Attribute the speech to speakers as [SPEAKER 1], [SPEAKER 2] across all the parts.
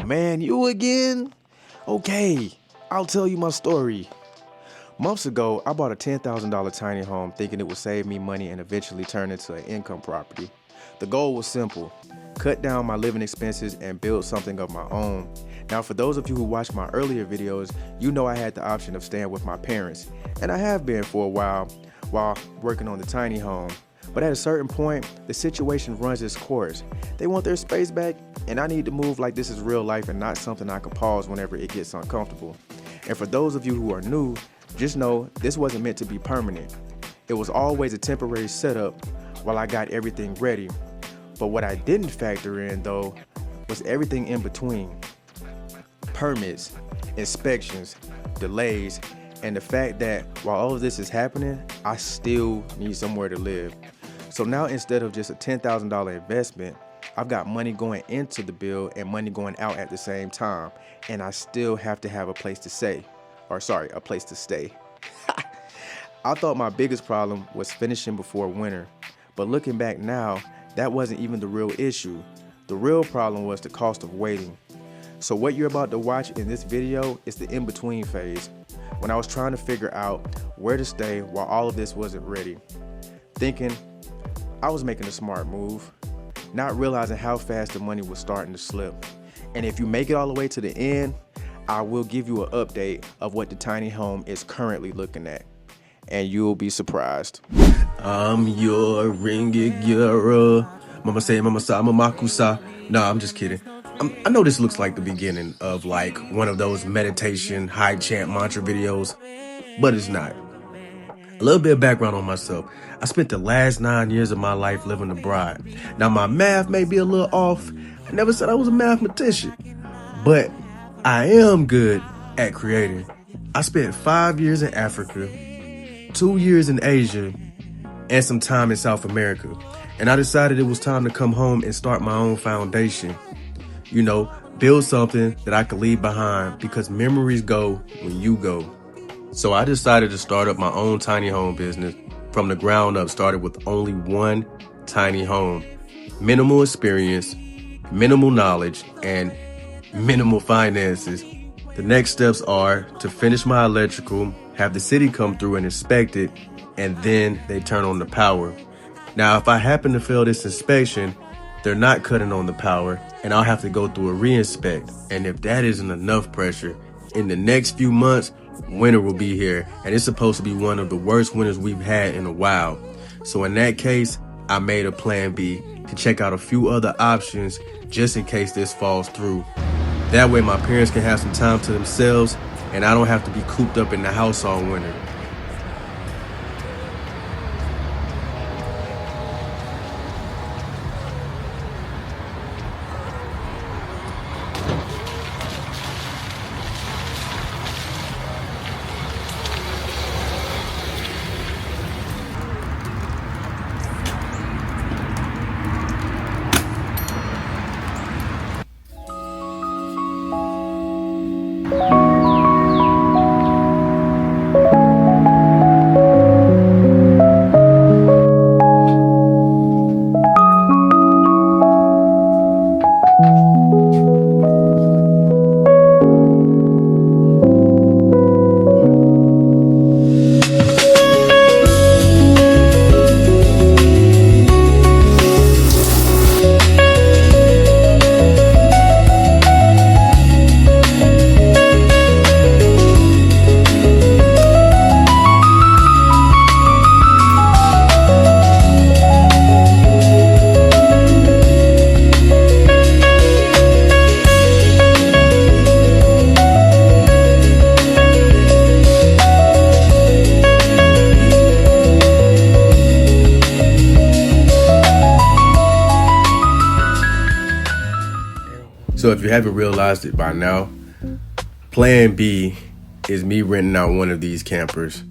[SPEAKER 1] man, you again? Okay, I'll tell you my story. Months ago, I bought a $10,000 tiny home thinking it would save me money and eventually turn into an income property. The goal was simple: cut down my living expenses and build something of my own. Now, for those of you who watched my earlier videos, you know I had the option of staying with my parents, and I have been for a while working on the tiny home. But at a certain point, the situation runs its course. They want their space back, and I need to move like this is real life and not something I can pause whenever it gets uncomfortable. And for those of you who are new, just know this wasn't meant to be permanent. It was always a temporary setup while I got everything ready. But what I didn't factor in, though, was everything in between. Permits, inspections, delays, and the fact that while all of this is happening, I still need somewhere to live. So now, instead of just a $10,000 investment, I've got money going into the bill and money going out at the same time, and I still have to have a place to stay. I thought my biggest problem was finishing before winter, but looking back now, that wasn't even the real issue. The real problem was the cost of waiting. So what you're about to watch in this video is the in-between phase, when I was trying to figure out where to stay while all of this wasn't ready. Thinking I was making a smart move, not realizing how fast the money was starting to slip. And if you make it all the way to the end, I will give you an update of what the tiny home is currently looking at, and you'll be surprised. I'm your ringigyura. Mama say, mama sa, mama kusa. Nah, I'm just kidding. I know this looks like the beginning of like one of those meditation high chant mantra videos, but it's not. A little bit of background on myself. I spent the last 9 years of my life living abroad. Now my math may be a little off. I never said I was a mathematician, but I am good at creating. I spent 5 years in Africa, 2 years in Asia, and some time in South America. And I decided it was time to come home and start my own foundation. You know, build something that I could leave behind, because memories go when you go. So I decided to start up my own tiny home business from the ground up, started with only one tiny home. Minimal experience, minimal knowledge, and minimal finances. The next steps are to finish my electrical, have the city come through and inspect it, and then they turn on the power. Now, if I happen to fail this inspection, they're not cutting on the power, and I'll have to go through a re-inspect. And if that isn't enough pressure, in the next few months, winter will be here, and it's supposed to be one of the worst winters we've had in a while. So in that case, I made a plan B to check out a few other options just in case this falls through. That way my parents can have some time to themselves, and I don't have to be cooped up in the house all winter. So if you haven't realized it by now, plan B is me renting out one of these campers.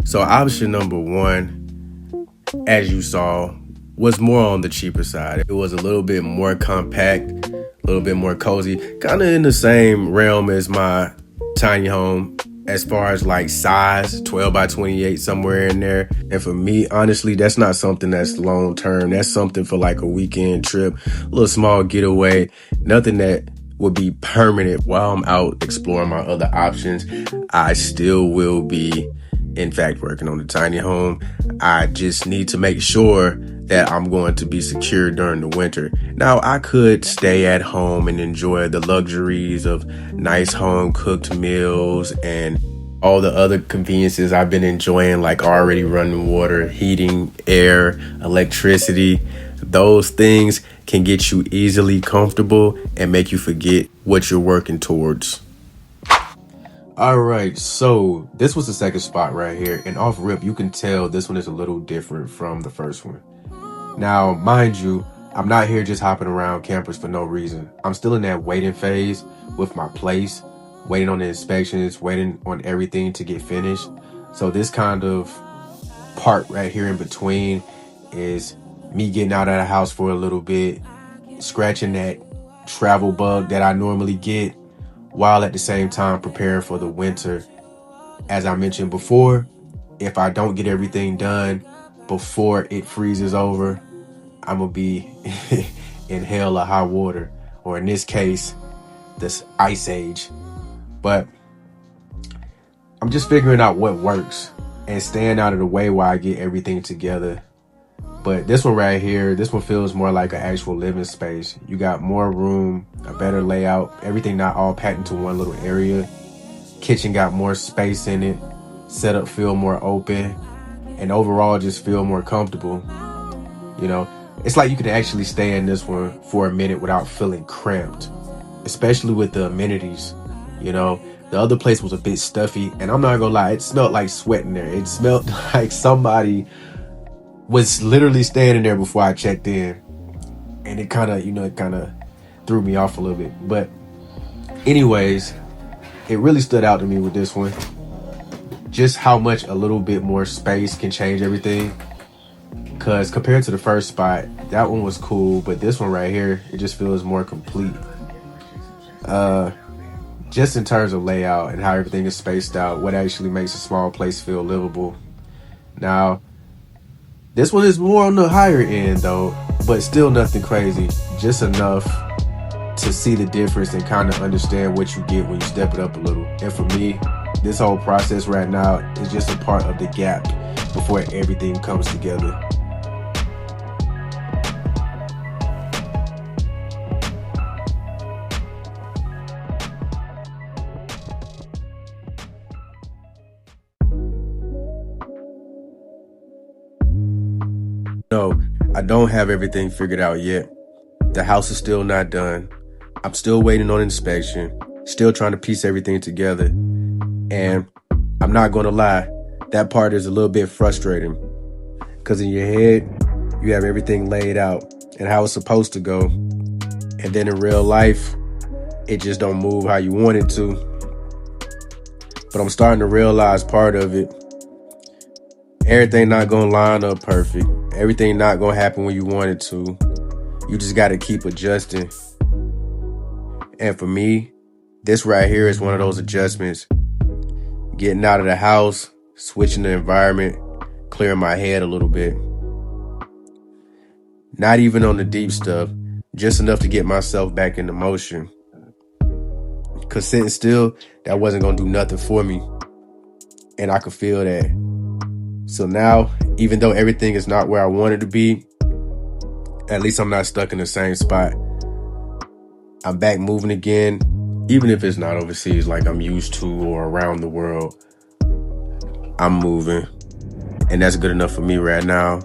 [SPEAKER 1] So option number one, as you saw, was more on the cheaper side. It was a little bit more compact, a little bit more cozy, kind of in the same realm as my tiny home as far as like size, 12 by 28, somewhere in there. And for me, honestly, that's not something that's long term. That's something for like a weekend trip, a little small getaway, nothing that will be permanent while I'm out exploring my other options. I still will be, in fact, working on the tiny home. I just need to make sure that I'm going to be secure during the winter. Now, I could stay at home and enjoy the luxuries of nice home cooked meals and all the other conveniences I've been enjoying, like already running water, heating, air, electricity. Those things can get you easily comfortable and make you forget what you're working towards. All right, so this was the second spot right here, and off rip, you can tell this one is a little different from the first one. Now, mind you, I'm not here just hopping around campers for no reason. I'm still in that waiting phase with my place, waiting on the inspections, waiting on everything to get finished. So this kind of part right here in between is me getting out of the house for a little bit, scratching that travel bug that I normally get, while at the same time preparing for the winter. As I mentioned before, if I don't get everything done before it freezes over, I'm gonna be in hell or high water, or in this case, this ice age. But I'm just figuring out what works and staying out of the way while I get everything together. But this one right here, this one feels more like an actual living space. You got more room, a better layout, everything not all packed into one little area. Kitchen got more space in it, setup feel more open, and overall just feel more comfortable. You know, it's like you can actually stay in this one for a minute without feeling cramped, especially with the amenities. You know, the other place was a bit stuffy, and I'm not gonna lie, it smelled like sweat in there. It smelled like somebody was literally standing there before I checked in, and it kind of threw me off a little bit. But anyways, it really stood out to me with this one, just how much a little bit more space can change everything. Because compared to the first spot, that one was cool, but this one right here, it just feels more complete. Just in terms of layout and how everything is spaced out, what actually makes a small place feel livable. Now, this one is more on the higher end though, but still nothing crazy. Just enough to see the difference and kind of understand what you get when you step it up a little. And for me, this whole process right now is just a part of the gap before everything comes together. No, I don't have everything figured out yet. The house is still not done. I'm still waiting on inspection, still trying to piece everything together. And I'm not gonna lie, that part is a little bit frustrating. Because in your head, you have everything laid out and how it's supposed to go. And then in real life, it just don't move how you want it to. But I'm starting to realize part of it. Everything not gonna line up perfect. Everything not gonna happen when you want it to. You just gotta keep adjusting. And for me, this right here is one of those adjustments. Getting out of the house, switching the environment, clearing my head a little bit. Not even on the deep stuff, just enough to get myself back into motion. Cause sitting still, that wasn't gonna do nothing for me. And I could feel that. So now, even though everything is not where I want it to be, at least I'm not stuck in the same spot. I'm back moving again, even if it's not overseas like I'm used to or around the world. I'm moving, and that's good enough for me right now.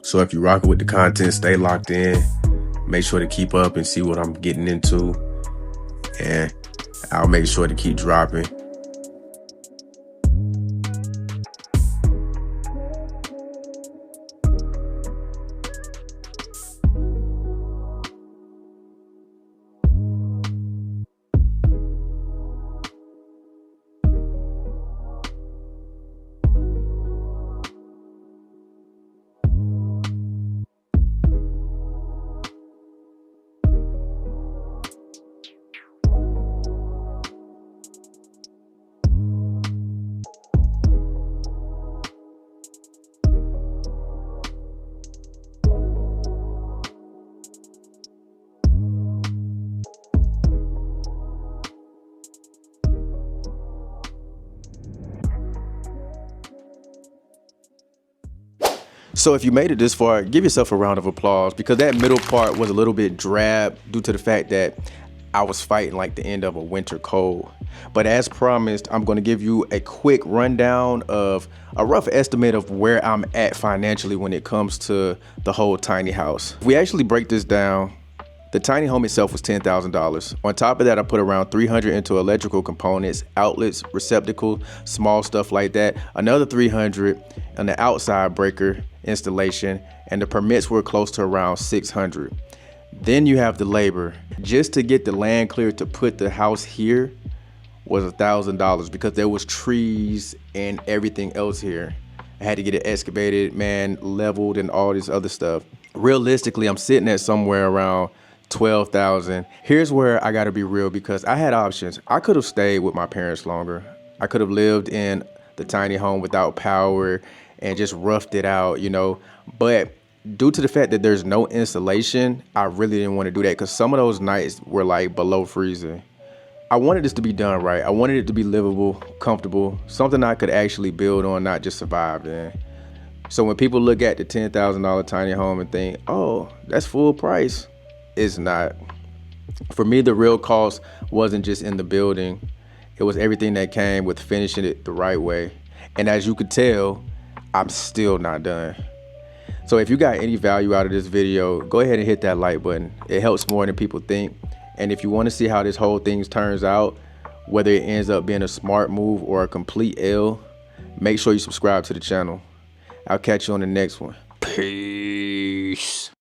[SPEAKER 1] So if you're rocking with the content, stay locked in. Make sure to keep up and see what I'm getting into, and I'll make sure to keep dropping. So if you made it this far, give yourself a round of applause, because that middle part was a little bit drab due to the fact that I was fighting like the end of a winter cold. But as promised, I'm going to give you a quick rundown of a rough estimate of where I'm at financially when it comes to the whole tiny house. If we actually break this down, the tiny home itself was $10,000. On top of that, I put around $300 into electrical components, outlets, receptacles, small stuff like that. Another $300 on the outside breaker installation, and the permits were close to around $600. Then you have the labor. Just to get the land cleared to put the house here was $1,000, because there was trees and everything else here. I had to get it excavated, man, leveled, and all this other stuff. Realistically, I'm sitting at somewhere around $12,000. Here's where I gotta be real, because I had options. I could have stayed with my parents longer. I could have lived in the tiny home without power and just roughed it out, you know. But due to the fact that there's no insulation, I really didn't want to do that, because some of those nights were like below freezing. I wanted this to be done right. I wanted it to be livable, comfortable, something I could actually build on, not just survive in. So when people look at the $10,000 tiny home and think, oh, that's full price, it's not. For me, the real cost wasn't just in the building. It was everything that came with finishing it the right way. And as you could tell, I'm still not done. So if you got any value out of this video, go ahead and hit that like button. It helps more than people think. And if you want to see how this whole thing turns out, whether it ends up being a smart move or a complete L, make sure you subscribe to the channel. I'll catch you on the next one. Peace.